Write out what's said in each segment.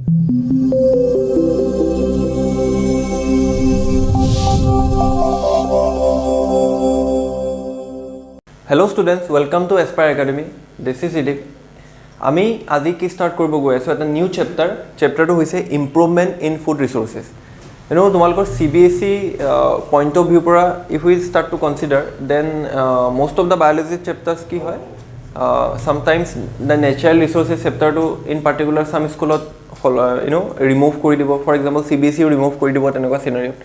Hello students, welcome to Aspire Academy. This is Idip. আমি আজি কি স্টার্ট কৰিব গৈ আছো এটা নিউ চেপ্টাৰটো হৈছে ইমপ্ৰুভমেন্ট ইন ফুড ৰিসোৰ্সেস। তোমালোকৰ CBSE পইণ্ট অফ ভিউ পৰা if we start to consider then most of the biology chapters কি হয় sometimes the natural resources চেপ্টাৰটো ইন পাৰ্টিকুলাৰ সাম স্কুলত ৰিমুভ কৰি দিব, ফৰ এক্সাম্পল CBSE ৰিমুভ কৰি দিব তেনেকুৱা সিনাৰিঅ'।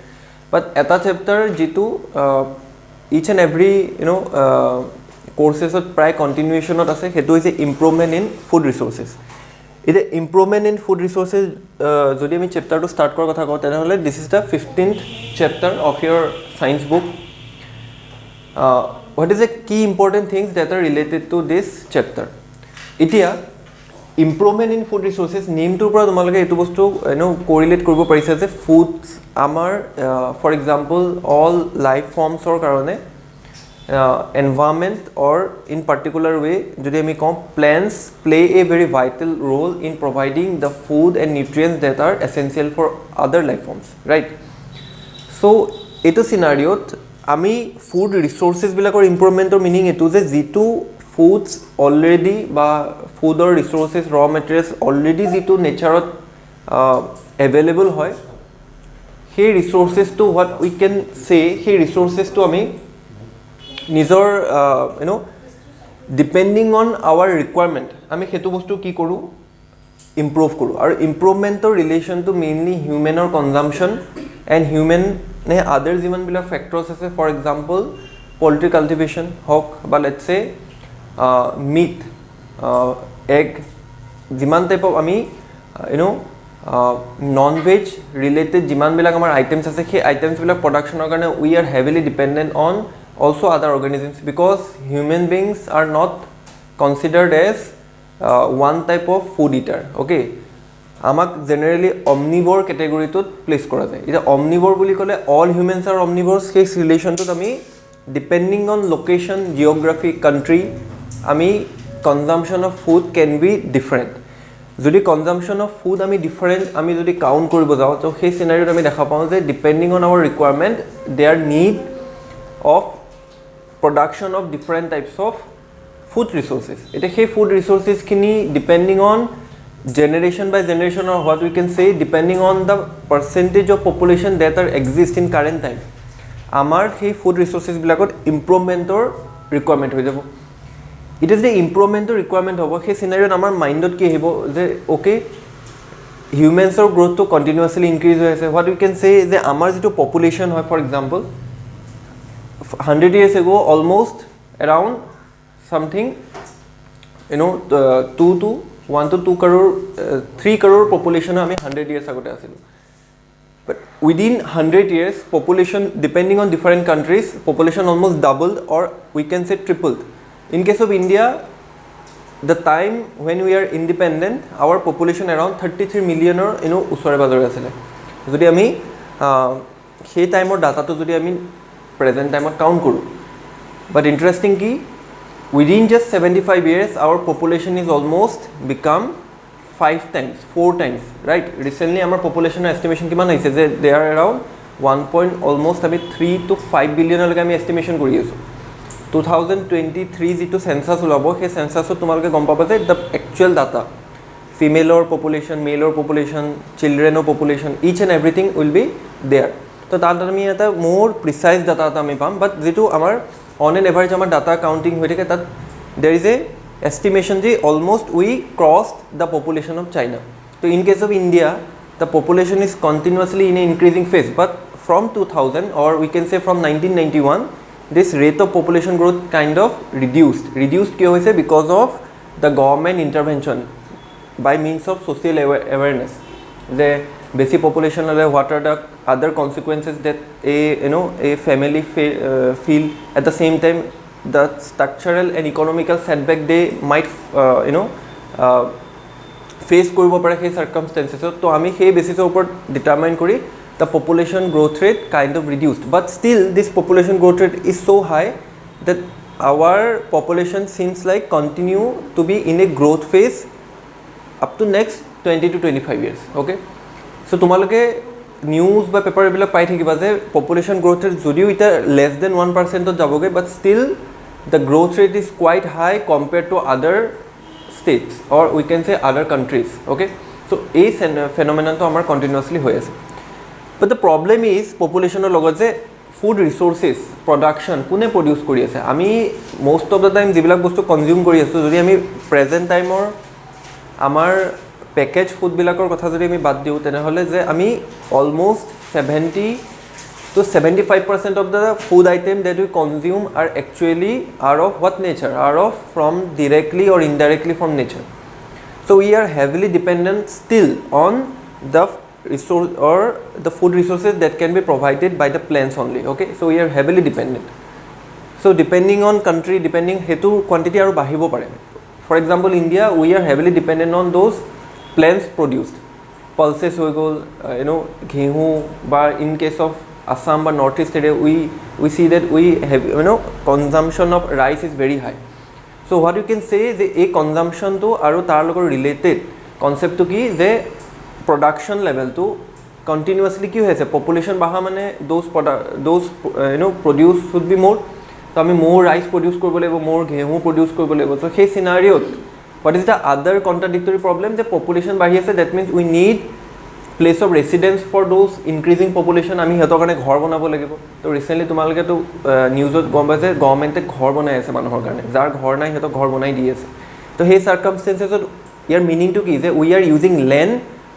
বাট এটা চেপ্টাৰ যিটো each and every courses প্ৰায় কন্টিনিউয়েশনত আছে হেতু হৈছে ইমপ্ৰুভমেন্ট ইন ফুড ৰিসোৰ্সেস। এটা ইমপ্ৰুভমেন্ট ইন ফুড ৰিসোৰ্সেস যদি আমি চেপ্টাৰটো স্টাৰ্ট কৰাৰ কথা কওঁ তেনেহলে this is the 15th chapter of your science book. What is the key important things that are related to this chapter? এতিয়া ইমপ্ৰুভমেন্ট ইন ফুড ৰিসোৰ্সেস নেমটোৰ পৰা তোমালোকে এটো বস্তু কোৰিলেট কৰিব পাৰিছা যে ফুডস আমাৰ ফৰ এক্সাম্পল অল লাইফ ফৰ্মছৰ কাৰণে environment or in particular way যদি আমি কম plants play a very vital role in providing the food and nutrients that are essential for other life forms, right? So eto scenario আমি food resources বিলাকৰ ইমপ্ৰুভমেন্টৰ meaning এটো যে যেটো foods already বা food or resources raw materials already যেটো নেচাৰত available হয় সেই resources to what we can say সেই resources to আমি নিজৰ ডিপেন্ডিং অন আৱাৰ ৰিকুৱাৰমেণ্ট আমি হেতু বস্তু কি কৰো ইমপ্ৰুভ কৰো। আৰু ইমপ্ৰুভমেন্টৰ ৰিলেচন টু মেইনলি হিউমেনৰ কনজাম্পশন এণ্ড হিউমেন নে আদাৰ যিমান বিলাক ফেক্টৰছ আছে, ফৰ এক্সাম্পল পল্ট্ৰি কাল্টিভেশ্যন হওক বা লেটছ সে মিট এগ যিমান টাইপ অফ আমি নন ভেজ ৰিলেটেড যিমান বিলাক আমাৰ আইটেমছ আছে সেই আইটেমছ বিলাক প্ৰডাকশ্যনৰ কাৰণে we are heavily dependent on also other organisms because human beings are not considered as one type of food eater. Okay, amak generally omnivore category to place kora jay. Ita omnivore boli kole all humans are omnivores. Case relation to ami depending on location, geography, country ami consumption of food can be different. Jodi consumption of food ami different ami jodi count koribo jao to সেই scenario ami dekha pao je depending on our requirement their need of production of different types of food resources. Eta he food resources kini depending on generation by generation or what we can say depending on the percentage of population that are exist in current time amar he food resources bilakot improvement or requirement hoy jabo. It is the improvement or requirement hobo he scenario amar mind ot ki hibo je okay humans or growth to continuously increase hoy ase. What we can say je amar jitu population hoy for example 100 years ago almost around something 2 to 1 to 2 crore 3 crore population ami 100 years agote asilu, but within 100 years population depending on different countries population almost doubled or we can say tripled. In case of India, the time when we are independent our population around 33 million or usore bazore asile. Jodi ami সেই টাইমৰ ডাটাটো যদি আমি present time count kuru, but interesting ki within just 75 years our population is almost become 5 times 4 times, right? Recently our population estimation kiman hoise je they are around 1 almost ami 3 to 5 billion lage ami estimation kori asu. 2023 jitu census ulabo he census tumaloke gom paba je the actual data female or population, male or population, children or population, each and everything will be there. তো তাত আমি এটা more precise data এটা আমি পাম, but যেটো আমাৰ on an average আমাৰ data counting হৈ থাকে তাত there is a estimation যে almost we crossed the population of China. So in case of India the population is continuously in an increasing phase, but from 2000 or we can say from 1991 this rate of population growth kind of reduced কিয় হৈছে because of the government intervention by means of social awareness. The basic population what are the other consequences that a family feel at the same time the structural and economical setback they might face koribo pare he circumstances. So ami he basis upor determine kori the population growth rate kind of reduced, but still this population growth rate is so high that our population seems like continue to be in a growth phase up to next 20 to 25 years. Okay, so তোমালোকে news বা paper এইবিলাক পাই থাকিবা যে population growth rate যদিও এতিয়া less then 1%ত যাবগৈ but still the growth rate is quite high compared to other states or we can say other countries. Okay, চ' এই ফেন'মেননটো আমাৰ কণ্টিনিউৱাছলি হৈ আছে. বাট দ্য প্ৰব্লেম ইজ পপুলেশ্যনৰ লগত যে ফুড ৰিচোৰ্চেছ প্ৰডাকশ্যন কোনে প্ৰডিউচ কৰি আছে. আমি মষ্ট অফ দ্য টাইম যিবিলাক বস্তু কনজিউম কৰি আছোঁ, যদি আমি প্ৰেজেণ্ট টাইমৰ আমাৰ পেকেজ ফুডবিলাকৰ কথা যদি আমি বাদ দিওঁ তেনেহ'লে যে আমি almost 70 to 75% of the food item that we consume are actually are of what nature? Are of from directly or indirectly from nature. So we are heavily dependent still on the resource or the food resources that can be provided by the plants only. Okay, so we are heavily dependent. So depending on country, depending hetu quantity aru bahibo pare. For example, India, we are heavily dependent on those plants produced. Pulses hoi gol, gehu, but in case of Assam or Northeast area, we see that we have consumption of rice is very high. So what you can say is a consumption to aru tar logot related concept to ki je production level to continuously ki hoise population baha mane those produce should be more. So ami more rice produce koribo lagbo, more gehu produce koribo lagbo. So he scenario what is the other contradictory problem? The population bahi ase, that means we need place of residence for those increasing population. আমি হেতৰ কাৰণে ঘৰ বনাব লাগিব. তো recently তোমালোকে তো নিউজত গম পাইছে গভৰ্নমেণ্টে ঘৰ বনাই আছে মানুহৰ কাৰণে, যাৰ ঘৰ নাই হেতৰ ঘৰ বনাই দি আছে. তো সেই সাৰ্কামস্টেন্সেছত ইয়াৰ মিনিং টু কি যে উই are using land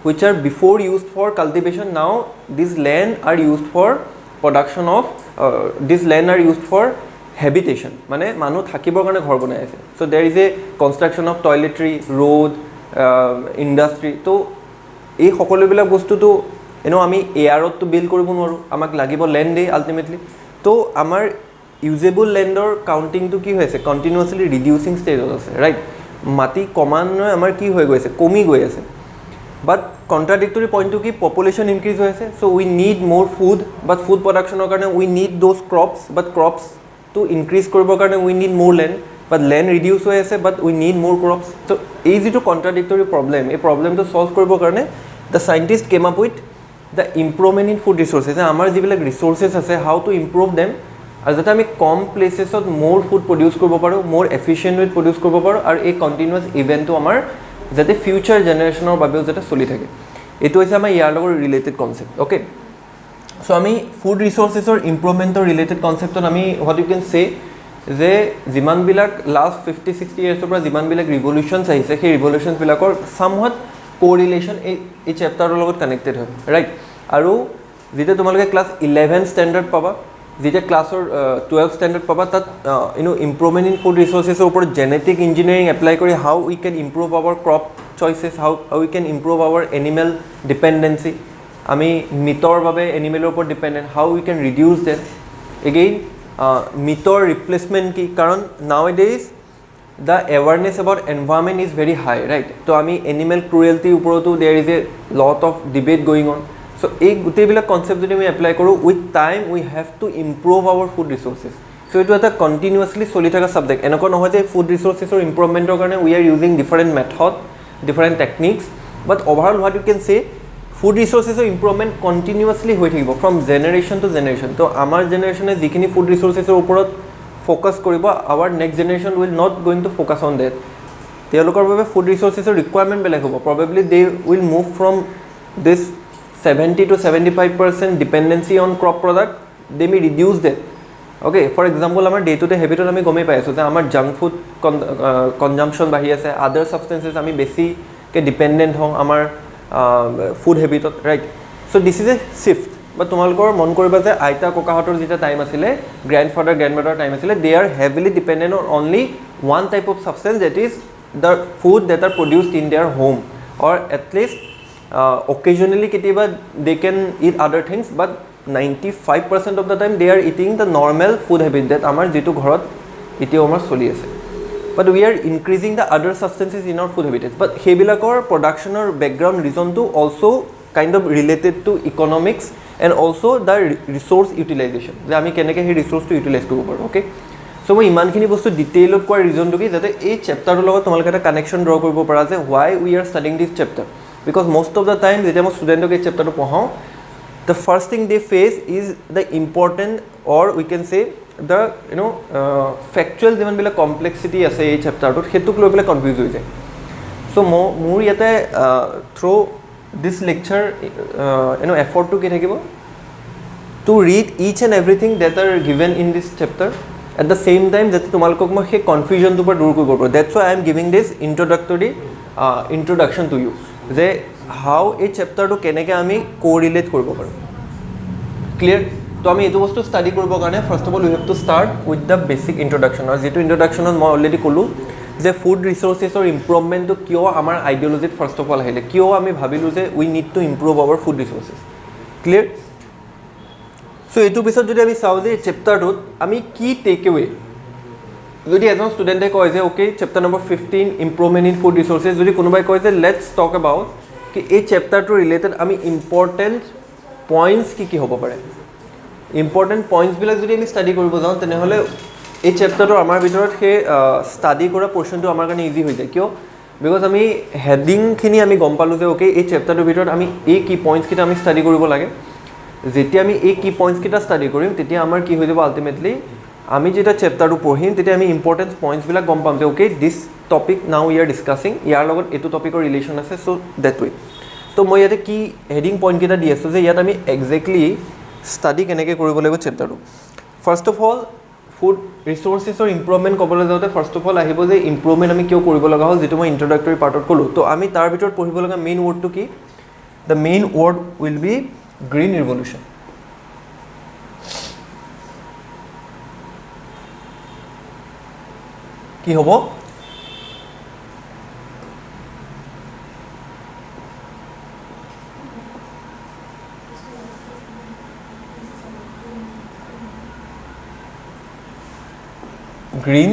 which are before used for cultivation, now these land are used for production of this land are used for habitation, মানে মানুহ থাকিবৰ কাৰণে ঘৰ বনাই আছে. So there is a construction of toiletry, road, industry. তো এই সকলোবিলাক বস্তুটো আমি এয়াৰতটো বিল্ড কৰিব নোৱাৰোঁ, আমাক লাগিব লেণ্ডেই আল্টিমেটলি. তো আমাৰ ইউজেবল লেণ্ডৰ কাউণ্টিংটো কি হৈ আছে, কণ্টিনিউৱাছলি ৰিডিউচিং ষ্টেজত আছে, ৰাইট. মাটি ক্ৰমান্বয়ে আমাৰ কি হৈ গৈ আছে, কমি গৈ আছে. বাট কণ্ট্ৰাডিক্টৰী পইণ্টটো কি, পপুলেশ্যন ইনক্ৰিজ হৈ আছে. So' we need more food, but food প্ৰডাকশ্যনৰ কাৰণে we need those crops, but ক্ৰপছটো ইনক্ৰিজ কৰিবৰ কাৰণে we need more land, but land reduce হৈ আছে, বাট উই নিড মোৰ ক্ৰপছ. চ' এই যিটো কণ্ট্ৰাডিক্টৰী প্ৰব্লেম, এই প্ৰব্লেমটো ছল্ভ কৰিবৰ কাৰণে the scientist came up with the improvement in food resources. আমাৰ যিবিলাক ৰিচোৰ্চেছ আছে, হাউ টু ইম্প্ৰুভ দেম, আৰু যাতে আমি কম প্লেচেছত মোৰ ফুড প্ৰডিউচ কৰিব পাৰোঁ, মোৰ এফিচিয়েণ্ট ৱেত প্ৰডিউচ কৰিব পাৰোঁ, আৰু এই কণ্টিনিউৱাছ ইভেণ্টটো আমাৰ যাতে ফিউচাৰ জেনেৰেশ্যনৰ বাবেও যাতে চলি থাকে. এইটো হৈছে আমাৰ ইয়াৰ লগত ৰিলেটেড কনচেপ্ট. অ'কে, চ' আমি ফুড ৰিচোৰ্চেছৰ ইম্প্ৰুভমেণ্টৰ ৰিলেটেড কনচেপ্টত আমি হোৱাট ইউ কেন চে যে যিমানবিলাক লাষ্ট 50-60 ইয়াৰ্ছৰ পৰা যিমানবিলাক ৰিভলিউশ্যনছ আহিছে, সেই ৰিভলিউশ্যনছবিলাকৰ চামহাট কোৰিলেশ্যন এই চেপ্টাৰৰ লগত কানেক্টেড হয়, ৰাইট. আৰু যেতিয়া তোমালোকে ক্লাছ 11 ষ্টেণ্ডাৰ্ড পাবা, যেতিয়া ক্লাছৰ 12 ষ্টেণ্ডাৰ্ড পাবা, তাত ইম্প্ৰুভমেণ্ট ইন ফুড ৰিচোৰ্চেছৰ ওপৰত জেনেটিক ইঞ্জিনিয়াৰিং এপ্লাই কৰি how we can improve our crop choices, how we can improve our animal dependency, আমি মিটৰ বাবে এনিমেলৰ ওপৰত dependent, how we can reduce that. Again মিটৰ ৰিপ্লেচমেণ্ট কি, কাৰণ nowadays the awareness about environment is very high, right. তো আমি এনিমেল ক্ৰুৱেল্টিৰ ওপৰতো there is a lot of debate going on. So' এই গোটেইবিলাক কনচেপ্ট যদি আমি এপ্লাই কৰোঁ, with time we have two improve our food ৰিচোৰ্চেছ. চ' এইটো এটা কণ্টিনিউৱাছলি চলি থকা ছাবজেক্ট. এনেকুৱা নহয় যে ফুড ৰিচোৰ্চেছৰ ইম্প্ৰুভমেণ্টৰ কাৰণে we are using different method, different techniques, but overall what you can say food ৰিচোৰ্চেছৰ ইম্প্ৰুভমেণ্ট কণ্টিনিউৱাছলি হৈ থাকিব ফ্ৰম জেনেৰেশ্যন টু জেনেৰেশ্যন. তো আমাৰ জেনেৰেশ্যনে যিখিনি ফুড ৰিচোৰ্চেছৰ ওপৰত ফ'কাছ কৰিব, our next generation will not going to focus on that. তেওঁলোকৰ বাবে ফুড ৰিচোৰ্চেছৰ ৰিকুৱাৰমেণ্ট বেলেগ হ'ব. Probably they will move from this 70 to 75% dependency on crop product, they may reduce that. Okay, for example আমাৰ day to day হেবিটত আমি গমেই পাই আছোঁ যে আমাৰ জাংক ফুড কনজাম্পশ্যন বাঢ়ি আছে, আদাৰ ছাবষ্টেঞ্চেছ আমি বেছিকৈ ডিপেণ্ডেণ্ট হওঁ আমাৰ ফুড হেবিটত, right. So' this is a shift. বা তোমালোকৰ মন কৰিবা যে আইতা ককাহঁতৰ যেতিয়া টাইম আছিলে, গ্ৰেণ্ডফাদাৰ গ্ৰেণ্ডমাদাৰ টাইম আছিলে, they are heavily dependent on only one type of substance, that is the food that are produced in their home, or at least occasionally কেতিয়াবা they can eat other things, but 95% of the time they are eating the normal food habit that আমাৰ যিটো ঘৰত এতিয়াও আমাৰ চলি আছে. But we are increasing the other substances in our food habitats. But সেইবিলাকৰ প্ৰডাকশ্যনৰ background ৰিজনটো also kind of related to economics and also the resource utilization, যে আমি কেনেকৈ সেই ৰিচোৰ্চটো ইউটিলাইজ কৰিব পাৰোঁ. অ'কে, চ' মই ইমানখিনি বস্তু ডিটেইলত কোৱাৰ ৰিজনটো কি, যাতে এই চেপ্টাৰটোৰ লগত তোমালোকে এটা কানেকশ্যন ড্ৰ কৰিব পাৰা যে why we are studying this chapter. because most of the time যেতিয়া মই ষ্টুডেণ্টক এই চেপ্টাৰটো পঢ়াওঁ the first thing they face is the important or we can say the factual যিমান বিলাক complexity আছে এই চেপ্টাৰটোত সেইটোক লৈ পেলাই কনফিউজ হৈ যায় so মোৰ ইয়াতে through this lecture effort to কি থাকিব to read each and everything that are given in this chapter at the same time যাতে তোমালোকক মই সেই কনফিউজনটোৰ পৰা দূৰ কৰিব পাৰোঁ that's why I am giving this introduction to you যে how এই চেপ্টাৰটো কেনেকৈ আমি কোৰিলেট কৰিব পাৰোঁ ক্লিয়াৰ তো আমি এইটো বস্তু ষ্টাডি কৰিবৰ কাৰণে first of all we have to start with the basic introduction আৰু যিটো ইন্ট্ৰডাকশ্যনত মই অলৰেডি ক'লোঁ যে ফুড ৰিচোৰ্চেছৰ ইম্প্ৰুভমেণ্টটো কিয় আমাৰ আইডিঅলজিত ফাৰ্ষ্ট অফ অল আহিলে কিয় আমি ভাবিলোঁ যে we need to improve our food resources clear so' এইটোৰ পিছত যদি আমি চাওঁ যে এই চেপ্টাৰটোত আমি কি টেক এৱে যদি এজন ষ্টুডেণ্টে কয় যে okay chapter number 15 improvement in food resources যদি কোনোবাই কয় যে লেটছ টক এবাউট কি এই চেপ্টাৰটোৰ ৰিলেটেড আমি ইম্পৰ্টেণ্ট পইণ্টছ কি হ'ব পাৰে ইম্পৰ্টেণ্ট পইণ্টছবিলাক যদি আমি ষ্টাডি কৰিব যাওঁ তেনেহ'লে এই চেপ্টাৰটোৰ আমাৰ ভিতৰত সেই ষ্টাডি কৰা পৰ্চনটো আমাৰ কাৰণে ইজি হৈ যায় কিয় বিকজ আমি হেডিংখিনি আমি গম পালোঁ যে অ'কে এই চেপ্টাৰটোৰ ভিতৰত আমি এই কি পইণ্টছকেইটা আমি ষ্টাডি কৰিব লাগে যেতিয়া আমি এই কি পইণ্টছকেইটা ষ্টাডি কৰিম তেতিয়া আমাৰ কি হৈ যাব আল্টিমেটলি আমি যেতিয়া চেপ্টাৰটো পঢ়িম তেতিয়া আমি ইম্পৰ্টেণ্ট পইণ্টছবিলাক গম পাম যে অ'কে দিছ টপিক নাও উই আৰ ডিছকাছিং ইয়াৰ লগত এইটো টপিকৰ ৰিলেশ্যন আছে চ' ডেট ৱে তো মই ইয়াতে কি হেডিং পইণ্টকেইটা দি আছোঁ যে ইয়াত আমি একজেক্টলি ষ্টাডি কেনেকৈ কৰিব লাগিব চেপ্টাৰটো ফাৰ্ষ্ট অফ অল ফুড ৰিচোৰ্চেছৰ ইম্প্ৰুভমেণ্ট ক'বলৈ যাওঁতে ফাৰ্ষ্ট অফ অল আহিব যে ইম্প্ৰুভমেণ্ট আমি কিয় কৰিব লগা হ'ল যিটো মই ইন্ট্ৰডাক্টৰী পাৰ্টত ক'লোঁ তো আমি তাৰ ভিতৰত পঢ়িব লগা মেইন ৱৰ্ডটো কি the main word will be green revolution কি হ'ব গ্ৰীণ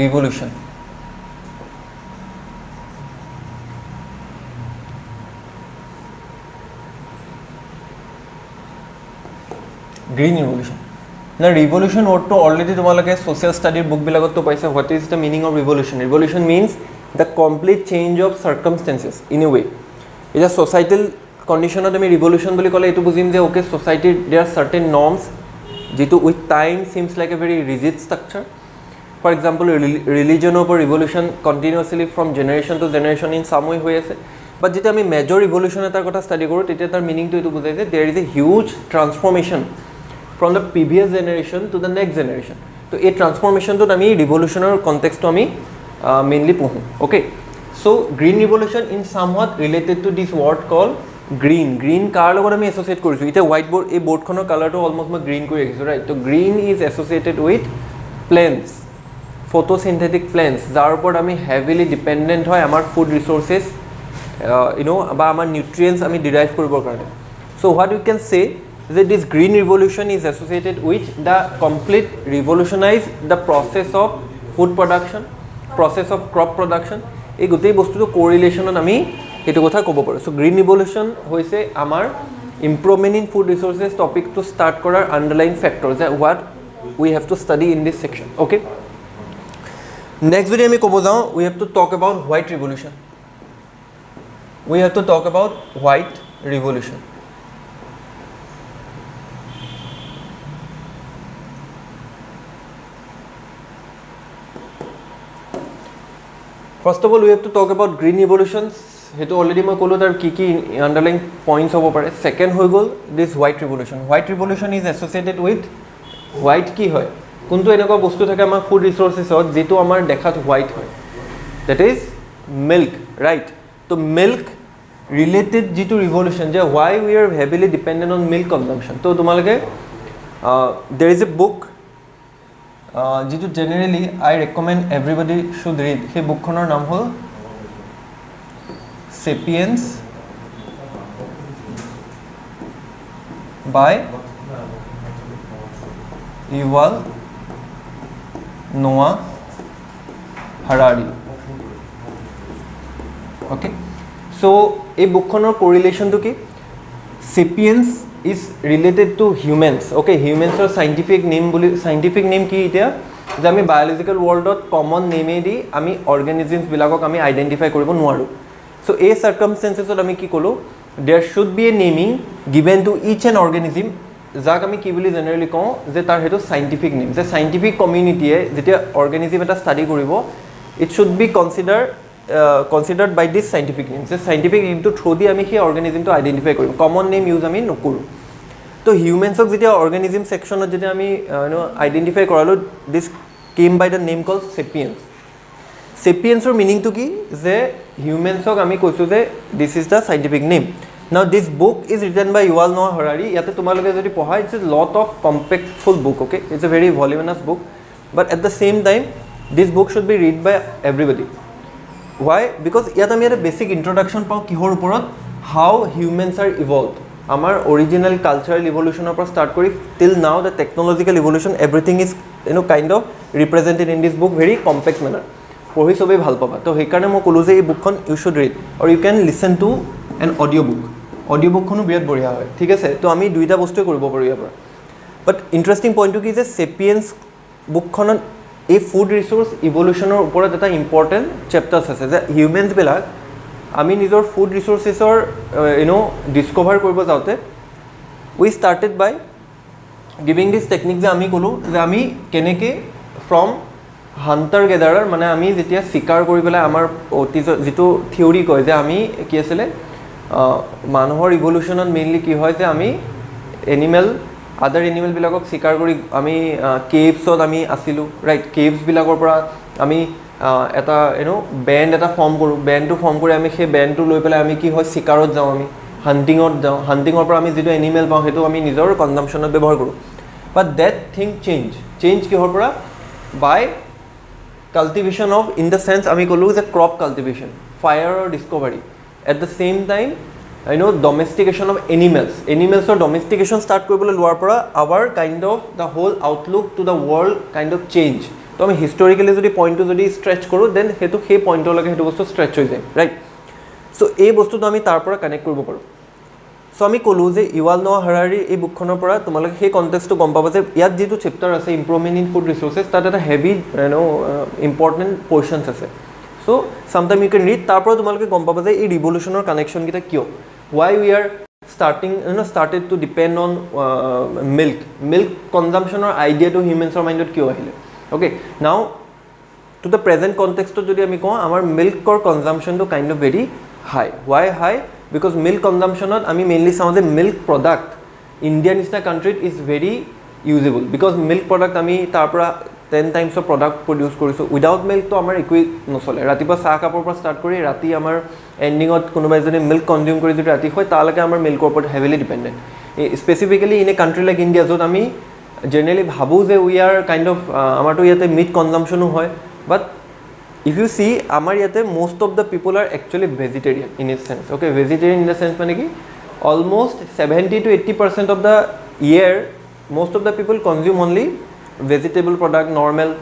ৰিভলিউশ্যন গ্ৰীণ ৰিভলিউশ্যন না ৰিভলিউশ্যন ৱৰ্ডটো অলৰেডি তোমালোকে ছ'চিয়েল ষ্টাডিৰ বুকবিলাকতো পাইছা what is the meaning of revolution revolution means the complete change of circumstances in a way এতিয়া ছ'চাইটেল কণ্ডিশ্যনত আমি ৰিভলিউশ্যন বুলি ক'লে এইটো বুজিম যে অ'কে ছ'চাইটিৰ দেয়াৰ আৰ চাৰ্টেন নৰ্মছ যিটো with time seems like a very rigid structure for example ৰিলিজনৰ ওপৰত revolution continuously from generation to generation in some way হৈ আছে বাট যেতিয়া আমি মেজৰ ৰিভলিউশ্যন এটাৰ কথা ষ্টাডি কৰোঁ তেতিয়া তাৰ মিনিংটো এইটো বুজাই যে there is a huge transformation from the previous generation to the next generation তো এই ট্ৰান্সফৰ্মেশ্যনটোত আমি ৰিভলিউশ্যনৰ কণ্টেক্সটো আমি মেইনলি পঢ়োঁ okay so' green revolution in somewhat related to this word call green কাৰ লগত আমি এছ'চিয়েট কৰিছোঁ এতিয়া হোৱাইট বৰ্ড এই বৰ্ডখনৰ কালাৰটো অলমষ্ট মই গ্ৰীণ কৰি ৰাখিছোঁ ৰাইট তো green is associated with plants photosynthetic plants যাৰ ওপৰত আমি হেভিলি ডিপেণ্ডেণ্ট হয় আমাৰ ফুড ৰিচোৰ্চেছ বা আমাৰ নিউট্ৰিয়েণ্টছ আমি ডিৰাইভ কৰিবৰ কাৰণে চ' হোৱাট ইউ কেন চে যে this green revolution is associated with the complete revolutionize the process of food production process of crop production এই গোটেই বস্তুটো কোৰিলেশ্যনত আমি সেইটো কথা ক'ব পাৰোঁ চ' গ্ৰীণ ৰিভলিউশ্যন হৈছে আমাৰ ইম্প্ৰুভমেণ্ট ইন ফুড ৰিচোৰ্চেছ টপিকটো ষ্টাৰ্ট কৰাৰ আণ্ডাৰলাইন ফেক্টৰ যে what we have to study in this section okay next যদি আমি ক'ব যাওঁ we have to talk about white revolution we have to talk about white revolution first of all we have to talk about green revolution সেইটো already মই ক'লোঁ তাৰ কি কি আণ্ডাৰলাইন পইণ্টছ হ'ব পাৰে ছেকেণ্ড হৈ গ'ল this white revolution is associated with white কি হয় কোনটো এনেকুৱা বস্তু থাকে আমাৰ ফুড ৰিচোৰ্চেছত যিটো আমাৰ দেখাত হোৱাইট হয় ডেট ইজ মিল্ক ৰাইট তো মিল্ক ৰিলেটেড যিটো ৰিভলিউশ্যন যে why we are heavily dependent on milk consumption তো তোমালোকে দেৰ ইজ এ বুক যিটো generally I recommend everybody should read সেই বুকখনৰ নাম হ'ল চেপিয়েন্স বাই ইউভাল নোৱা হাৰাৰি অ'কে চ' এই বুকখনৰ কৰিলেশ্যনটো কি Sapiens is related to humans okay হিউমেন্সৰ চাইণ্টিফিক নেম কি এতিয়া যে আমি বায়'লজিকেল ৱৰ্ল্ডত কমন নেমেদি আমি অৰ্গেনিজিমছবিলাকক আমি আইডেণ্টিফাই কৰিব নোৱাৰোঁ So a circumstances আমি কি কলো there should be a naming given to each an organism যাক আমি কি বুলি জেনাৰেলি কওঁ যে তাৰ হেতু সাইন্টিফিক নেম যে সাইন্টিফিক কমিউনিটিয়ে যেতিয়া অৰ্গানিজম এটা ষ্টাডি কৰিব it should be considered by this scientific name যে সাইন্টিফিক নেমটো থ্ৰু দি আমি সেই অৰ্গানিজমটো আইডেন্টিফাই কৰিম কমন নেম ইউজ আমি নকৰো তো হিউম্যানছক যেতিয়া অৰ্গানিজম সেকশনত যেতিয়া আমি আইডেন্টিফাই কৰালো this came by the name call Sapiens সেপিয়েন্সৰ মিনিংটো কি যে হিউম্যানছক আমি কৈছো যে this is the scientific name now this book is written by Yuval Noah Harari ইয়াতে তোমালোকে যদি পঢ়া it's a lot of impactful book okay it's a very ভলিউমিনাছ book but at the same time this book should be read by everybody why because ইয়াত আমি এটা basic ইন্ট্ৰোডাকশন পাও কিহৰ ওপৰত হাউ হিউম্যানছ আৰ ইভলভড আমাৰ অৰিজিনাল কালচাৰেল ইভলিউশনৰ পৰা start কৰি till now the technological evolution everything is kind of represented in this book very compact manner পঢ়ি সবেই ভাল পাবা তো সেইকাৰণে মই ক'লো যে এই বুকখন you should read or you can listen to an audio বুকখনো বিৰাট বঢ়িয়া হয় ঠিক আছে তো আমি দুইটা বস্তুৱে কৰিব পাৰো ইয়াৰ পৰা বাট ইন্টাৰেষ্টিং পইণ্টটো কি যে সেপিয়েন্স বুকখনত এই ফুড ৰিসোৰ্স ইভলিউশনৰ ওপৰত এটা ইম্পৰ্টেণ্ট চেপ্টাৰ্ছ আছে যে হিউম্যানছবিলাক আমি নিজৰ ফুড ৰিসোৰ্সেছৰ ডিসকভাৰ কৰিব যাওঁতে উই ষ্টাৰ্টেড বাই গিভিং দিছ টেকনিক যে আমি ক'লোঁ যে আমি কেনেকৈ ফ্ৰম হাণ্টাৰ গেডাৰাৰ মানে আমি যেতিয়া চিকাৰ কৰি পেলাই আমাৰ অতীজৰ যিটো থিয়ৰী কয় যে আমি কি আছিলে মানুহৰ ইভলিউশনত মেইনলি কি হয় যে আমি আদাৰ এনিমেলবিলাকক চিকাৰ কৰি আমি কেভছত আমি আছিলোঁ ৰাইট কেভছবিলাকৰ পৰা আমি এটা বেণ্ড এটা ফৰ্ম কৰোঁ বেণ্ডটো ফৰ্ম কৰি আমি সেই বেণ্ডটো লৈ পেলাই আমি কি হয় চিকাৰত যাওঁ আমি হাণ্টিঙত যাওঁ হাণ্টিঙৰ পৰা আমি যিটো এনিমেল পাওঁ সেইটো আমি নিজৰ কনজাম্পশ্যনত ব্যৱহাৰ কৰোঁ বাট ডেট থিং চেঞ্জ কিহৰ পৰা by cultivation of in the sense আমি ক'লোঁ যে ক্ৰপ কাল্টিভেশ্যন ফায়াৰৰ discovery at the same time domestication of animalsৰ domestication start কৰিবলৈ লোৱাৰ পৰা our kind of the whole outlook to the world kind of change তো আমি হিষ্টৰিকেলি যদি পইণ্টটো যদি ষ্ট্ৰেচ কৰোঁ দেন সেইটো সেই পইণ্টলৈকে সেইটো বস্তু ষ্ট্ৰেচ হৈ যায় ৰাইট চ' এই বস্তুটো আমি তাৰ পৰা কানেক্ট কৰিব পাৰোঁ চ' আমি ক'লোঁ যে ইউval নোৱা হাৰাৰি এই বুকখনৰ পৰা তোমালোকে সেই কণ্টেক্সটো গম পাবা যে ইয়াত যিটো চেপ্টাৰ আছে ইম্প্ৰুভমেণ্ট ইন ফুড ৰিচোৰ্চেছ তাত এটা হেভি ইম্পৰ্টেণ্ট পৰ্চনছ আছে চ' চামটাইম ইউ কেন ৰিড তাৰ পৰা তোমালোকে গম পাবা যে এই ৰিভলিউশ্যনৰ কানেকশ্যনকেইটা কিয় why we are started to depend on milk consumption or idea to humans or minded kyo ahile okay now to the present context jodi ami ko amar milk or consumption to kind of very high why high because milk consumption ami mainly some of the milk product Indian is a country is very usable because milk product ami tar pora 10 times of product produce koriso without milk to amar ekoi nosole ratipa sa kapor পৰা start kori rati amar ending ot konobai jone milk consume kori jodi rati hoy talake amar milk opor heavily dependent specifically in a country like India jot ami generally bhabu je we are kind of amar to yate meat consumption hoy but if you see amar yate most of the people are actually vegetarian in a sense okay vegetarian in the sense mane ki almost 70 to 80% of the year most of the people consume only vegetable product normal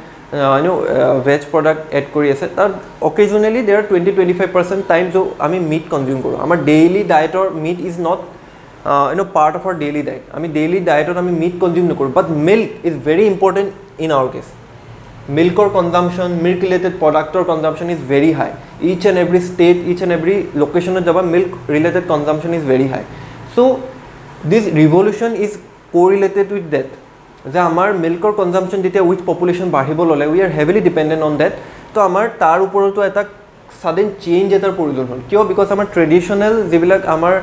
veg product add kori ase tar occasionally there are 20-25% time jo ami meat consume koro amar daily diet or meat is not part of our daily diet ami daily diet or ami meat consume no koro but milk is very important in our case milk or consumption milk related product or consumption is very high each and every state each and every location of jaba milk related consumption is very high so this revolution is correlated with that যে আমাৰ মিল্কৰ কনজাম্পশ্যন যেতিয়া with population বাঢ়িব ল'লে we are heavily dependent on that তো আমাৰ তাৰ ওপৰতো এটা ছাডেন চেঞ্জ এটাৰ প্ৰয়োজন হ'ল কিয় বিকজ আমাৰ ট্ৰেডিশ্যনেল যিবিলাক আমাৰ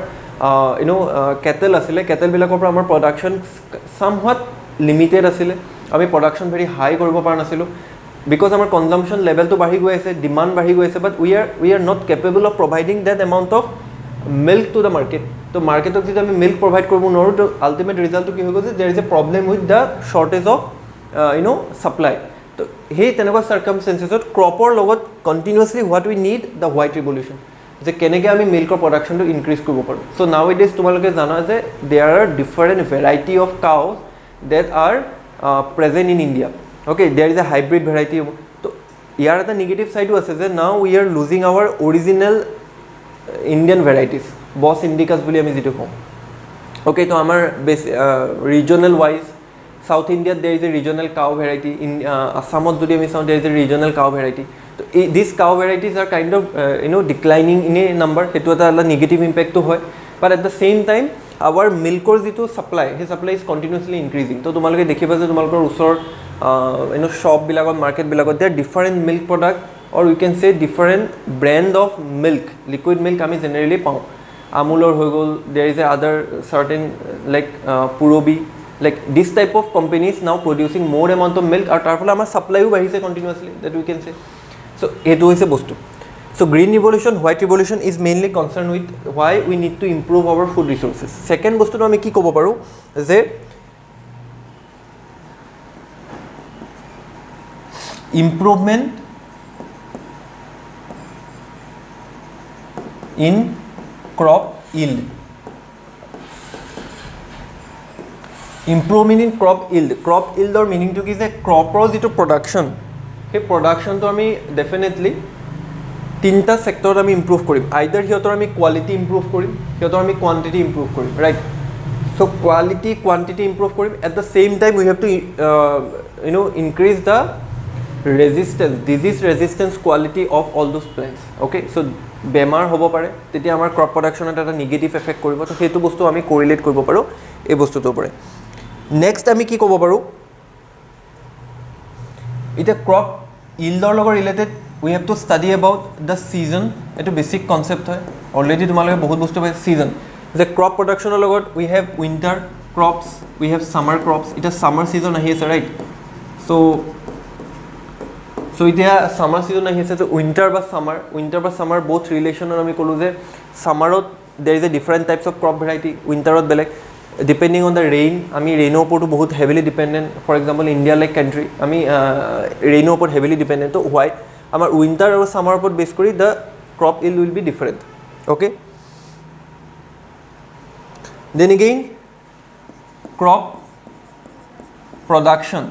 কেটেল আছিলে কেটেলবিলাকৰ পৰা আমাৰ প্ৰডাকশ্যন চামহাট লিমিটেড আছিলে আমি প্ৰডাকশ্যন ভেৰি হাই কৰিব পৰা নাছিলোঁ বিকজ আমাৰ কনজাম্পশ্যন লেভেলটো বাঢ়ি গৈ আছে ডিমাণ্ড বাঢ়ি গৈ আছে but we are not capable of providing that amount of milk to the market তো মাৰ্কেটক যদি আমি মিল্ক প্ৰভাইড কৰব নোৱাৰো তো আলটিমেট ৰিজাল্টটো কি হৈ গ'ল যে there is a problem with the shortage of supply তো সেই তেনেকুৱা সাৰ্কামস্টেন্সেছত ক্ৰপৰ লগত continuously what we need the white revolution যে কেনেকৈ আমি মিল্কৰ প্ৰডাকশ্যনটো ইনক্ৰিজ কৰিব পাৰোঁ চ' নাও ইট ইজ তোমালোকে জানা যে there are different variety of cows that are present in India okay there is a hybrid variety তো ইয়াৰ এটা নিগেটিভ ছাইডো আছে যে now we are losing our original Indian varieties Bos indicas বুলি আমি যেটো কওঁ okay তো আমাৰ regional wise South India there is a regional cow variety in Assamot যদি আমি চাওঁ there is a regional cow variety তো these cow varieties are kind of declining in a number, সেইটো এটা negative impact তো হয়, but at the same time our milkor যিটো supply, সেই supply is continuously increasing. তো তোমালোকে দেখিবা যে তোমালোকৰ ওচৰ shop বিলাকত, market বিলাকত there are different milk product or we can say different brand of milk, liquid milk আমি generally পাওঁ. Amulor হৈ গ'ল, there is a other certain like Purobi, like this type of companies now producing more amount of milk আৰু তাৰ ফলত আমাৰ supply ও বাঢ়িছে continuously, that we can say. So এইটো হৈছে বস্তু. So green revolution, white revolution is mainly concerned with why we need to improve our food resources. Second বস্তুটো আমি কি ক'ব পাৰো যে improvement in crop yield. Improvement in crop yield. Crop yield or meaning to কি যে ক্ৰপৰ যিটো production, সেই প্ৰডাকশ্যনটো আমি ডেফিনেটলি তিনিটা সেক্টৰত আমি ইম্প্ৰুভ কৰিম. আইদাৰ সিহঁতৰ আমি কোৱালিটি ইম্প্ৰুভ কৰিম, সিহঁতৰ আমি কোৱান্টিটি ইম্প্ৰুভ কৰিম, right? So' quality quantity improve কৰিম. At the same time we have to increase the resistance, disease resistance quality of all those plants. Okay, so' বেমাৰ হ'ব পাৰে, তেতিয়া আমাৰ ক্ৰপ প্ৰডাকশ্যনত এটা নিগেটিভ এফেক্ট কৰিব. তো সেইটো বস্তু আমি কৰিলেট কৰিব পাৰোঁ এই বস্তুটোৰ পৰা. নেক্সট আমি কি ক'ব পাৰোঁ, এতিয়া ক্ৰপ ইল্ডৰ লগত related we have to study about the season. এটা বেসিক কনসেপ্ট হয়, অলরেডি তোমালোকে বহুত বস্তু পাই. সিজন যে ক্রপ প্ৰডাকশনৰ লগত we have winter crops, we have summer crops. এটা সামাৰ সিজন আহি আছে, ৰাইট? সো এতিয়া সামাৰ সিজন আহি আছে, তো উইন্টাৰ বা সামাৰ both ৰিলেশ্যনৰ আমি ক'লোঁ যে সামাৰত there is a different types of crop variety, উইন্টাৰত বেলেগ, depending on the rain. আমি ৰেইনৰ ওপৰতো বহুত heavily dependent. For example India like country, আমি ৰেইনৰ ওপৰত হেভিলি ডিপেণ্ডেণ্ট. তো হোৱাই আমাৰ উইণ্টাৰ আৰু ছামাৰৰ ওপৰত বেছ কৰি the crop yield will be different. Okay, then again crop production.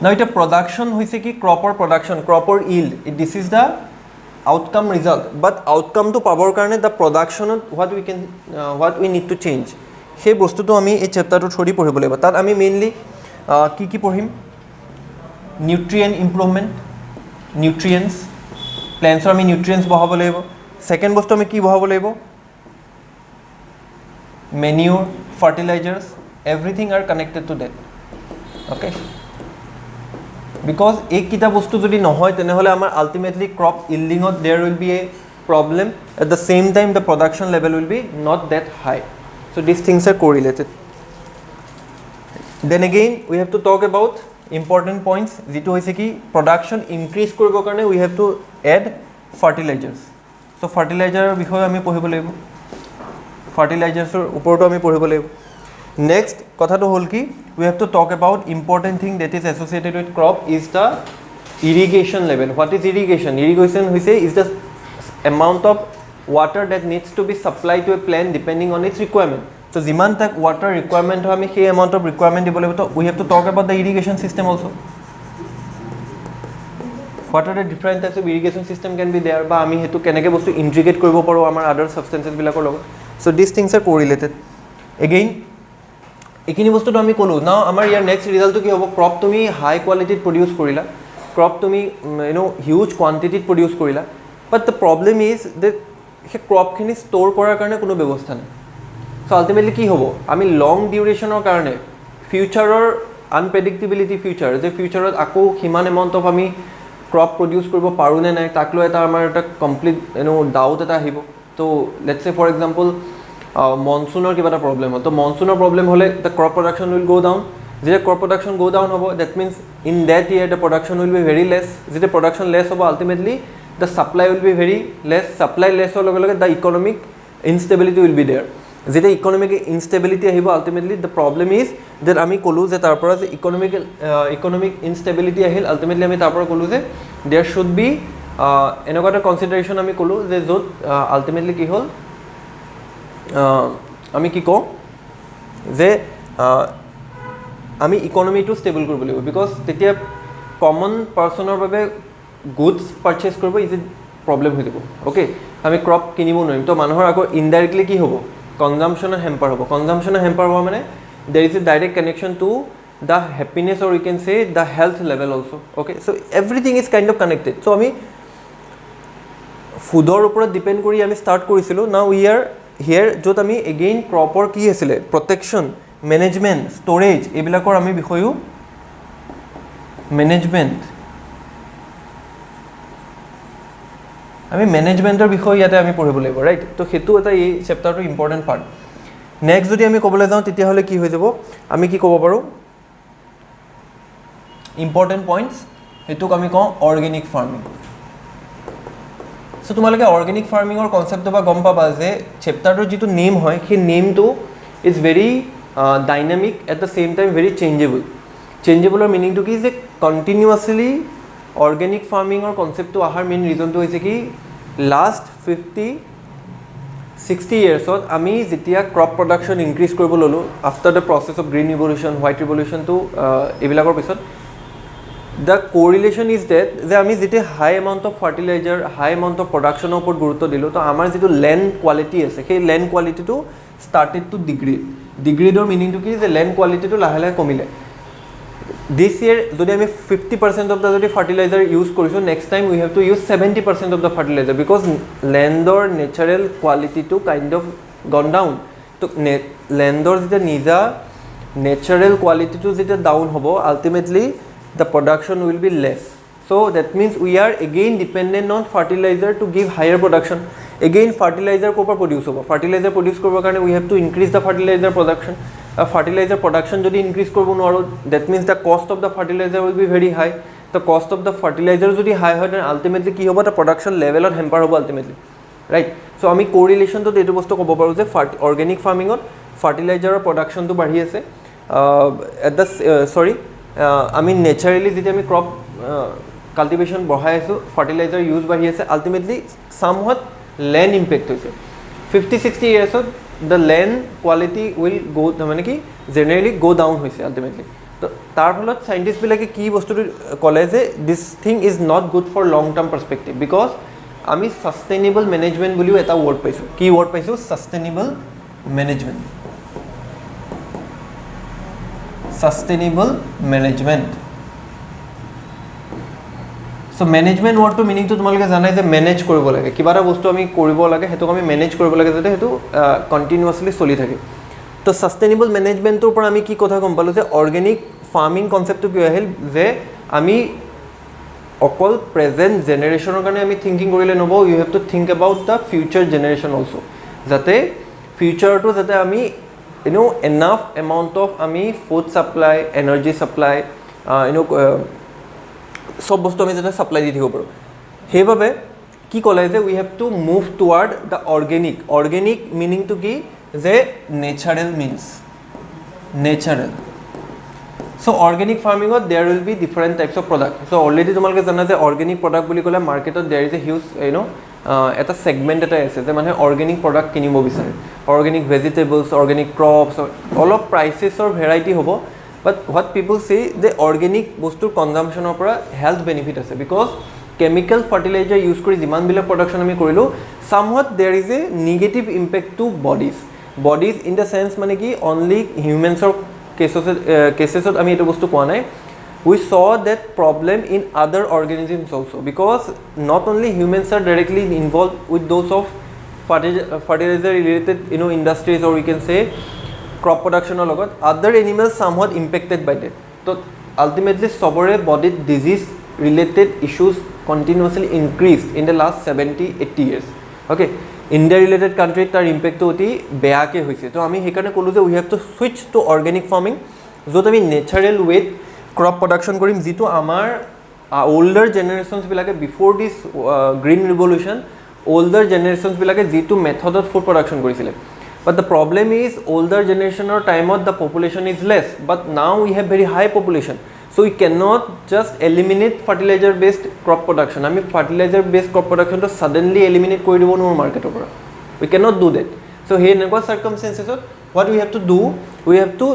না এতিয়া প্ৰডাকশ্যন হৈছে কি, ক্ৰপৰ প্ৰডাকশ্যন, ক্ৰপৰ yield, this is the outcome result. But আউটকামটো পাবৰ কাৰণে দ্য প্ৰডাকশ্যনত what we need to change, সেই বস্তুটো আমি এই চেপ্টাৰটো থ্ৰুদি পঢ়িব লাগিব. তাত আমি মেইনলি কি পঢ়িম, নিউট্ৰিয়েণ্ট ইম্প্ৰুভমেণ্ট, নিউট্ৰিয়েণ্টছ, প্লেণ্টছৰ আমি নিউট্ৰিয়েণ্টছ বঢ়াব লাগিব. ছেকেণ্ড বস্তু আমি কি বঢ়াব লাগিব, manure, fertilizers, everything are connected to that. Okay, because এইকেইটা বস্তু যদি নহয় তেনেহ'লে আমাৰ আল্টিমেটলি ক্ৰপ ইল্ডিঙত there will be a problem. At the same time the production level will be not that high. So' this things are correlated. Then again we have to talk about important points, যিটো হৈছে কি production increase কৰিবৰ কাৰণে we have to add fertilizers. So' ফাৰ্টিলাইজাৰৰ বিষয়ে আমি পঢ়িব লাগিব, ফাৰ্টিলাইজাৰ্ছৰ ওপৰতো আমি পঢ়িব লাগিব. নেক্সট কথাটো হ'ল কি, we have to talk about important thing that is associated with crop is the irrigation level. What is irrigation? Irrigation হৈছে is the amount of water that needs to be supply to a plant depending on its requirement. So' যিমান তাক water requirement হয় আমি সেই amount of requirement দিব লাগিব. তো we have to talk about the irrigation system also'. What are the different types of irrigation system can be there, বা আমি সেইটো কেনেকৈ বস্তু ইণ্টিগ্ৰেট কৰিব পাৰোঁ আমাৰ আদাৰ ছাবষ্টেঞ্চেছবিলাকৰ লগত. চ' দিছ থিংছ আৰ কোৰিলেটেড. এগেইন এইখিনি বস্তুটো আমি ক'লোঁ. নাও আমাৰ ইয়াৰ নেক্সট ৰিজাল্টটো কি হ'ব, ক্ৰপ তুমি হাই কোৱালিটিত প্ৰডিউচ কৰিলা, ক্ৰপ তুমি হিউজ কোৱান্টিটিত প্ৰডিউচ কৰিলা, বাট দ্য প্ৰব্লেম ইজ যে সেই ক্ৰপখিনি ষ্ট'ৰ কৰাৰ কাৰণে কোনো ব্যৱস্থা নাই. চ' আল্টিমেটলি কি হ'ব, আমি লং ডিউৰেশ্যনৰ কাৰণে ফিউচাৰৰ আনপ্ৰেডিক্টেবিলিটি, ফিউচাৰ যে ফিউচাৰত আকৌ সিমান এমাউণ্ট অফ আমি ক্ৰপ প্ৰডিউচ কৰিব পাৰোঁ নে নাই, তাক লৈ এটা আমাৰ এটা কমপ্লিট ডাউট এটা আহিব. তো লেটছ চে ফৰ এক্সাম্পল মনচুনৰ কিবা এটা প্ৰব্লেম হ'ল, তো মনচুনৰ প্ৰব্লেম হ'লে the crop production will go' down. যেতিয়া ক্ৰপ প্ৰডাকশ্যন গ' ডাউন হ'ব, that means in that year the production will be very less. যেতিয়া প্ৰডাকশ্যন লেছ হ'ব, ultimately the supply will be very less. Supply less হোৱাৰ লগে লগে the economic instability will be there. যেতিয়া economic instability আহিব, ultimately the problem is that আমি ক'লোঁ যে তাৰ পৰা যে ইকনমিক ইনষ্টেবিলিটি আহিল, আল্টিমেটলি আমি তাৰ পৰা ক'লোঁ যে দেয়াৰ শুড বি এনেকুৱা এটা কনচিডাৰেশ্যন আমি ক'লোঁ যে য'ত আল্টিমেটলি কি হ'ল, আমি কি কওঁ যে আমি ইকনমিটো ষ্টেবল কৰিব লাগিব. বিকজ তেতিয়া কমন পাৰ্চনৰ বাবে গুডছ পাৰ্চেছ কৰিব ইজ এ প্ৰব্লেম হৈ যাব. অ'কে, আমি ক্ৰপ কিনিব নোৱাৰিম. তো মানুহৰ আকৌ ইনডাইৰেক্টলি কি হ'ব, কনজাম্পশ্যনৰ হেম্পাৰ হ'ব. কনজাম্পশ্যনৰ হেম্পাৰ হোৱা মানে দেৰ is A direct connection to the happiness or we can say the health level also. Okay, so everything is kind of connected. So আমি ফুডৰ ওপৰত ডিপেণ্ড কৰি আমি ষ্টাৰ্ট কৰিছিলোঁ. নাও উই আৰ হিয়াৰ য'ত আমি এগেইন ক্ৰপৰ কি আছিলে প্ৰটেকশ্যন, মেনেজমেণ্ট, ষ্ট'ৰেজ এইবিলাকৰ আমি বিষয়েও মেনেজমেণ্টৰ বিষয়ে ইয়াতে আমি পঢ়িব লাগিব, ৰাইট? তো সেইটো এটা এই চেপ্টাৰটোৰ ইম্পৰ্টেণ্ট পাৰ্ট. নেক্সট যদি আমি ক'বলৈ যাওঁ তেতিয়াহ'লে কি হৈ যাব, আমি কি ক'ব পাৰোঁ ইম্পৰ্টেণ্ট পইণ্টছ, সেইটোক আমি কওঁ অৰ্গেনিক ফাৰ্মিং. চ' তোমালোকে অৰ্গেনিক ফাৰ্মিঙৰ কনচেপ্টটো বা গম পাবা যে চেপ্টাৰটোৰ যিটো নেম হয় সেই নেমটো is very dynamic, at the same time very changeable. চেঞ্জেবলৰ মিনিংটো কি যে কণ্টিনিউৱাছলি অৰ্গেনিক ফাৰ্মিঙৰ কনচেপ্টটো অহাৰ মেইন ৰিজনটো হৈছে কি লাষ্ট 50-60 ইয়াৰ্ছত আমি যেতিয়া ক্ৰপ প্ৰডাকশ্যন ইনক্ৰিজ কৰিব ল'লোঁ after the process of green revolution, white ৰিভলিউশ্যনটো এইবিলাকৰ পিছত দ্য কোৰিলেশ্যন ইজ ডেট যে আমি যেতিয়া high amount of fertilizer, high amount of প্ৰডাকশ্যনৰ ওপৰত গুৰুত্ব দিলোঁ, তো আমাৰ যিটো লেণ্ড কোৱালিটি আছে সেই লেণ্ড কোৱালিটিটো ষ্টাৰ্টেড টু ডিগ্ৰেড. ডিগ্ৰেডৰ মিনিংটো কি যে লেণ্ড কোৱালিটিটো লাহে লাহে কমিলে. দিছ ইয়েৰ যদি আমি 50% অফ দ্য যদি ফাৰ্টিলাইজাৰ ইউজ কৰিছোঁ, next time we have to use 70% of the fertilizer because লেণ্ডৰ নেচাৰেল কোৱালিটিটো কাইণ্ড অফ গন ডাউন. তো লেণ্ডৰ যেতিয়া নিজা নেচাৰেল কোৱালিটিটো যেতিয়া ডাউন হ'ব, ultimately the production will be less. So that means we are again dependent on fertilizer to give higher production. Again fertilizer ko produce hobo, fertilizer produce korbo karone we have to increase the fertilizer production. Fertilizer production jodi increase korbo noro, that means the cost of the fertilizer will be very high. The cost of the fertilizer jodi high hoy, then ultimately ki hobo the production level or hamper hobo ultimately, right? So ami correlation to etu bostu kobo paru je organic farming ot fertilizer production to badhi ase at the আমি naturally যেতিয়া আমি crop cultivation বঢ়াই আছোঁ, fertiliser use বাঢ়ি আছে, ultimately চামহট land impact হৈছে. 50-60 ইয়াৰ্ছত the land quality will মানে কি জেনেৰেলি ডাউন হৈছে আল্টিমেটলি. তো তাৰ ফলত চাইণ্টিষ্টবিলাকে কি বস্তুটো ক'লে যে this thing is not good for long term perspective because আমি ছাষ্টেইনেবল মেনেজমেণ্ট বুলিও এটা ৱৰ্ড পাইছোঁ. কি ৱৰ্ড পাইছোঁ? Sustainable management. Sustainable management. So' management ৱৰ্ডটো মিনিংটো তোমালোকে জানাই যে মেনেজ কৰিব লাগে, কিবা এটা বস্তু আমি কৰিব লাগে সেইটোক আমি মেনেজ কৰিব লাগে যাতে সেইটো কণ্টিনিউৱাছলি চলি থাকে. তো ছাষ্টেইনেবল মেনেজমেণ্টটোৰ পৰা আমি কি কথা গম পালোঁ যে অৰ্গেনিক ফাৰ্মিং কনচেপ্টটো কি আহিল যে আমি অকল প্ৰেজেণ্ট জেনেৰেশ্যনৰ কাৰণে আমি থিংকিং কৰিলে নহ'ব, you have to think about the future generation also', যাতে ফিউচাৰটো যাতে আমি enough amount of আমি ফুড ছাপ্লাই, এনাৰ্জি ছাপ্লাই, চব বস্তু আমি যাতে ছাপ্লাই দি থাকিব পাৰোঁ. সেইবাবে কি ক'লে যে we have to move toward the organic. Organic মিনিংটো কি যে natural means natural. So' organic ফাৰ্মিঙত there will be different types of product. So' already তোমালোকে জানা যে অৰ্গেনিক প্ৰডাক্ট বুলি ক'লে মাৰ্কেটত দেয়াৰ ইজ এ হিউজ এটা ছেগমেণ্ট এটাই আছে যে মানুহে অৰ্গেনিক প্ৰডাক্ট কিনিব বিচাৰে. অৰ্গেনিক ভেজিটেবলছ, অৰ্গেনিক ক্ৰপছ, অলপ প্ৰাইচেছৰ ভেৰাইটি হ'ব, বাট হোৱাট পিপল চে যে অৰ্গেনিক বস্তুৰ কনজামশ্যনৰ পৰা হেল্থ বেনিফিট আছে বিকজ কেমিকেল ফাৰ্টিলাইজাৰ ইউজ কৰি যিমানবিলাক প্ৰডাকশ্যন আমি কৰিলোঁ somehow there is a negative impact to bodies in the sense মানে কি অনলি হিউমেনছৰ কেচেছত আমি এইটো বস্তু কোৱা নাই. We saw that problem in other organisms also because not only humans are directly involved with those of fertilizer related industries or we can say crop production or logot, other animals somewhat impacted by that. So ultimately sobore body disease related issues continuously increased in the last 70-80 years. Okay, India related country tar impact to oti beya ke hoise. So ami hekarone kolu je we have to switch to organic farming jot ami natural way crop production কৰিম যিটো আমাৰ older জেনেৰেশ্যনছবিলাকে before this green revolution older জেনেৰেশ্যনছবিলাকে যিটো মেথডত food production কৰিছিলে. But the problem is older জেনেৰেশ্যনৰ টাইমত the population is less but now we have very high population. So' we can not just eliminate fertilizer based crop production. আমি fertilizer based crop প্ৰডাকশ্যনটো suddenly eliminate কৰি দিব নোৱাৰোঁ মাৰ্কেটৰ পৰা. We can not do that. So' সেই এনেকুৱা চাৰ্কামষ্টেঞ্চেছত what we have to do, we have to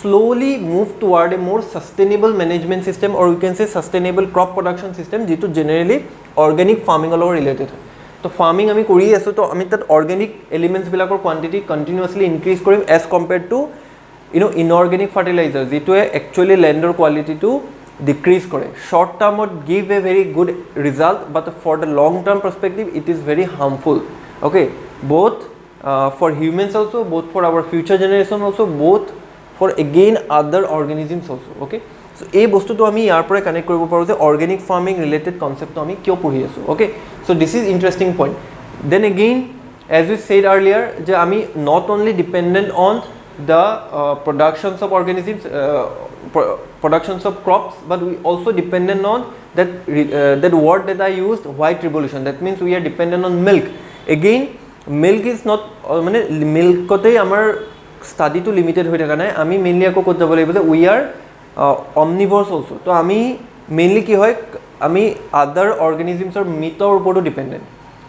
slowly move toward a more sustainable management system or we can say sustainable crop production system যিটো generally organic farming লগত related হয়. তো farming আমি কৰি আছোঁ, তো আমি তাত অৰ্গেনিক এলিমেণ্টছবিলাকৰ কোৱান্টিটি কণ্টিনিউৱাছলি ইনক্ৰিজ কৰিম as compared to inorganic fertilizer যিটোৱে একচুৱেলি লেণ্ডৰ কোৱালিটিটো ডিক্ৰিজ কৰে শ্বৰ্ট টাৰ্মত give a very good result but for the long term perspective it is very harmful okay both for humans also, both for our future generation also, both for again other organisms also. Okay, so এই বস্তুটো আমি ইয়াৰ পৰা connect কৰিব পাৰোঁ যে organic farming related কনচেপ্টটো আমি কিয় পঢ়ি আছোঁ okay so this is interesting point. Then again as we said earlier যে আমি not only dependent on the productions of organisms productions of crops but we also dependent on that word that I used, white revolution. That means we are dependent on milk. Again milk is not মানে মিল্কতেই আমাৰ ষ্টাডিটো limited হৈ থকা নাই আমি mainly আকৌ ক'ত যাব লাগিব যে উই আৰ অমনিভৰ্ছ অলছো তো আমি মেইনলি কি হয় আমি আদাৰ অৰ্গেনিজমছৰ মিটৰ ওপৰতো ডিপেণ্ডেণ্ট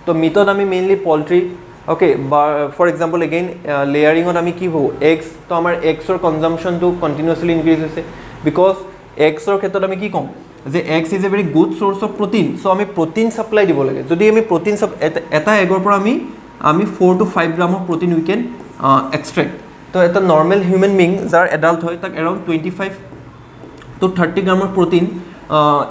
তো মিটত আমি মেইনলি পল্ট্ৰি অ'কে বা ফৰ এক্সাম্পল এগেইন লেয়াৰিঙত আমি কি ভাবোঁ এগছ তো আমাৰ এগছৰ কনজামশ্যনটো কণ্টিনিউৱাছলি ইনক্ৰিজ হৈছে বিকজ এগছৰ ক্ষেত্ৰত আমি কি ক'ম যে eggs is a very good source of protein so' আমি প্ৰটিন ছাপ্লাই দিব লাগে যদি আমি প্ৰটিন এটা এগৰ পৰা আমি 4 to 5 gram of protein we can extract তো এটা নৰ্মেল হিউমেন বিং যাৰ এডাল্ট হয় তাক around 25 to 30 gram of protein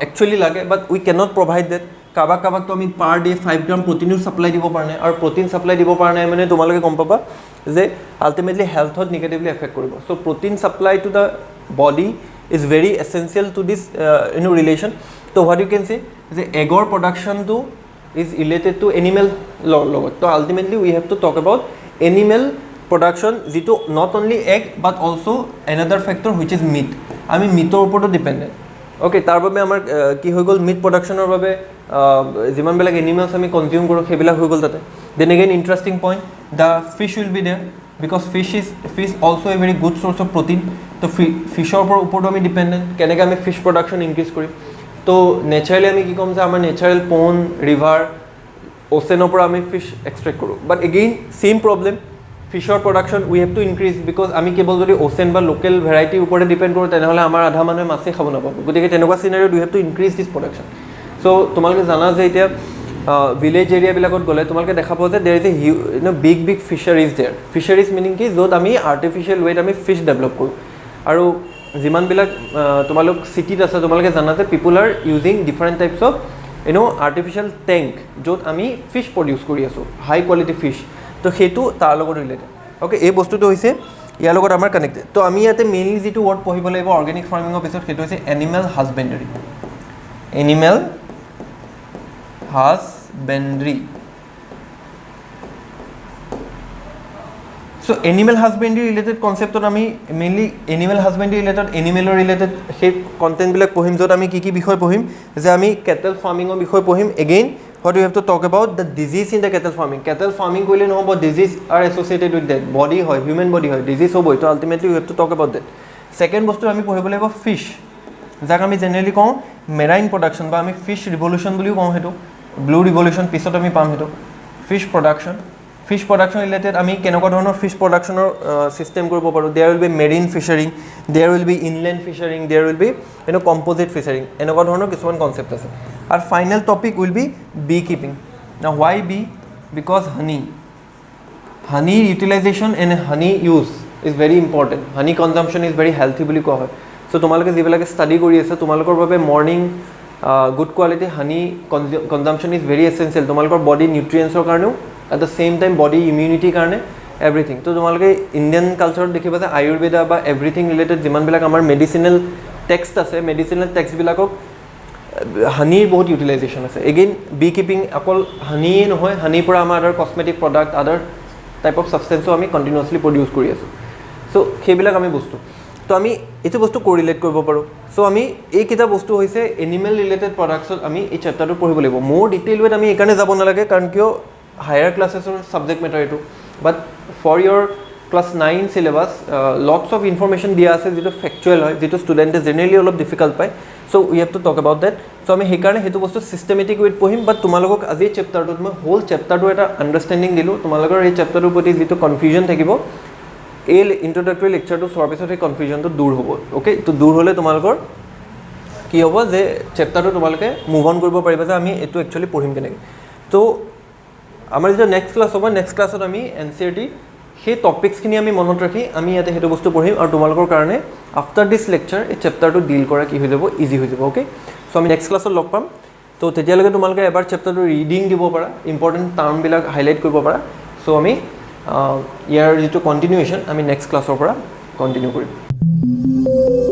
actually লাগে but we cannot provide that কাৰোবাকতো আমি পাৰ ডে 5 গ্ৰাম প্ৰটিনো ছাপ্লাই দিব পৰা নাই আৰু প্ৰটিন ছাপ্লাই দিব পৰা নাই মানে তোমালোকে গম পাবা যে আল্টিমেটলি হেল্থত নিগেটিভলি এফেক্ট কৰিব so' protein supply to the body is very essential to this relation তো হোৱাট ইউ কেন চে যে এগৰ প্ৰডাকশ্যনটো is related to animal logot. So ultimately we have to talk about animal production যিটো not only egg but also another factor which is meat. আমি মিটৰ ওপৰতো dependent okay তাৰ বাবে আমাৰ কি হৈ গ'ল মিট প্ৰডাকশ্যনৰ বাবে যিমানবিলাক এনিমেলছ আমি কনজিউম কৰোঁ সেইবিলাক হৈ গ'ল তাতে then again interesting point the fish will be there because fish also' a very good source of protein তো ফিছৰ ওপৰতো আমি ডিপেণ্ডেণ্ট কেনেকৈ আমি ফিছ প্ৰডাকশ্যন ইনক্ৰিজ কৰিম তো নেচাৰেলি আমি কি ক'ম যে আমাৰ নেচাৰেল প'ন ৰিভাৰ অ'চেনৰ পৰা আমি ফিছ এক্সট্ৰেক্ট কৰোঁ বাট এগেইন ছেইম প্ৰব্লেম ফিছৰ production we have to increase because আমি কেৱল যদি অ'চেন বা লোকেল ভেৰাইটিৰ ওপৰতে ডিপেণ্ড কৰোঁ তেনেহ'লে আমাৰ আধা মানুহে মাছেই খাব নাপাব গতিকে তেনেকুৱা চিনাৰিঅ'ত we have to increase this production so' তোমালোকে জানা যে এতিয়া ভিলেজ এৰিয়াবিলাকত গ'লে তোমালোকে দেখা পোৱা যে there is a big fisheries there fisheries meaning কি য'ত আমি আৰ্টিফিচিয়েল ৱেত আমি ফিছ ডেভেলপ কৰোঁ আৰু যিমানবিলাক তোমালোক চিটিত আছে তোমালোকে জানা যে people are using different types of artificial tank য'ত আমি ফিছ প্ৰডিউচ কৰি আছোঁ হাই কোৱালিটি ফিছ তো সেইটো তাৰ লগত ৰিলেটেড অ'কে এই বস্তুটো হৈছে ইয়াৰ লগত আমাৰ কানেক্টেড তো আমি ইয়াতে মেইনলি যিটো ৱৰ্ড পঢ়িব লাগিব অৰ্গেনিক ফাৰ্মিঙৰ পিছত সেইটো হৈছে এনিমেল হাজবেণ্ডাৰী এনিমেল হাজবেণ্ডাৰী চ' এনিমেল হাজবেণ্ডাৰী ৰিলেটেড কনচেপ্টত আমি মেইনলি এনিমেল হাজবেণ্ডাৰী ৰিলেটেড এনিমেলৰ ৰিলেটেড সেই কণ্টেণ্টবিলাক পঢ়িম য'ত আমি কি বিষয় পঢ়িম যে আমি কেটেল ফাৰ্মিঙৰ বিষয়ে পঢ়িম again what you have to talk about the disease in the cattle farming কৰিলে নহ'ব disease are associated with that body হয় হিউমেন বডি হয় ডিজিজ হ'বই তো ultimately you have to talk about that second বস্তু আমি পঢ়িব লাগিব ফিছ যাক আমি জেনেৰেলি কওঁ মেৰাইন প্ৰডাকশ্যন বা আমি ফিছ ৰিভলিউশ্যন বুলিও কওঁ সেইটো ব্লু ৰিভলিউশ্যন পিছত আমি পাম সেইটো ফিছ প্ৰডাকশ্যন ৰিলেটেড আমি কেনেকুৱা ধৰণৰ ফিছ প্ৰডাকশ্যনৰ ছিষ্টেম কৰিব পাৰোঁ there will be marine fisheries there will be inland fisheries there will be composite fisheries এনেকুৱা ধৰণৰ কিছুমান কনচেপ্ট আছে আৰু final topic will be bee keeping না হোৱাই বি বিকজ হানিৰ utilization and honey use is very important honey consumption is very healthy বুলি কোৱা হয় চ' তোমালোকে যিবিলাকে ষ্টাডি কৰি আছে তোমালোকৰ বাবে morning good quality honey consumption is very essential তোমালোকৰ বডি নিউট্ৰিয়েণ্টছৰ কাৰণেও at the same time body ইমিউনিটিৰ কাৰণে এভৰিথিং তো তোমালোকে ইণ্ডিয়ান কালচাৰত দেখিবা যে আয়ুৰ্বেদা বা এভৰিথিং ৰিলেটেড যিমানবিলাক আমাৰ মেডিচিনেল টেক্সট আছে মেডিচিনেল টেক্সটবিলাকক হানিৰ বহুত ইউটিলাইজেশ্যন আছে এগেইন বি কিপিং অকল হানিয়ে নহয় হানিৰ পৰা আমাৰ আদাৰ কছমেটিক প্ৰডাক্ট আদাৰ টাইপ অফ ছাবষ্টেঞ্চো আমি কণ্টিনিউৱাছলি প্ৰডিউচ কৰি আছোঁ চ' সেইবিলাক আমি বস্তু তো আমি এইটো বস্তু কৰিলেট কৰিব পাৰোঁ চ' আমি এইকেইটা বস্তু হৈছে এনিমেল ৰিলেটেড প্ৰডাক্টছত আমি এই চেপ্টাৰটো পঢ়িব লাগিব মোৰ ডিটেইল ৱেত আমি এইকাৰণে যাব নালাগে কাৰণ কিয় হায়াৰ ক্লাছেছৰ ছাবজেক্ট মেটাৰ এইটো but for your class 9 syllabus lots of information দিয়া আছে যিটো ফেকচুৱেল হয় যিটো ষ্টুডেণ্টে জেনেৰেলি অলপ ডিফিকাল্ট পায় so' we have to talk about that so' আমি সেইকাৰণে সেইটো বস্তু ছিষ্টেমেটিক ৱেত পঢ়িম বাট তোমালোকক আজি এই চেপ্টাৰটোত মই হোল চেপ্টাৰটো এটা আণ্ডাৰষ্টেণ্ডিং দিলোঁ তোমালোকৰ এই চেপ্টাৰটোৰ প্ৰতি যিটো কনফিউজন থাকিব এই ইণ্ট্ৰডাক্টৰী লেকচাৰটো চোৱাৰ পিছত সেই কনফিউজনটো দূৰ হ'ব অ'কে তো দূৰ হ'লে তোমালোকৰ কি হ'ব যে চেপ্টাৰটো তোমালোকে মুভ অন কৰিব পাৰিবা যে আমি এইটো একচুৱেলি পঢ়িম কেনেকৈ তো আমাৰ যেতিয়া নেক্সট ক্লাছ হ'ব নেক্সট ক্লাছত আমি NCERT সেই টপিকছখিনি আমি মনত ৰাখি আমি ইয়াতে সেইটো বস্তু পঢ়িম আৰু তোমালোকৰ কাৰণে আফটাৰ দিছ লেকচাৰ এই চেপ্টাৰটো ডিল কৰা কি হৈ যাব ইজি হৈ যাব অ'কে চ' আমি নেক্সট ক্লাছত লগ পাম তো তেতিয়ালৈকে তোমালোকে এবাৰ চেপ্টাৰটো ৰিডিং দিব পাৰা ইম্পৰ্টেণ্ট টাৰ্মবিলাক হাইলাইট কৰিব পাৰা চ' আমি ইয়াৰ যিটো কণ্টিনিউৱেশ্যন আমি নেক্সট ক্লাছৰ পৰা কণ্টিনিউ কৰিম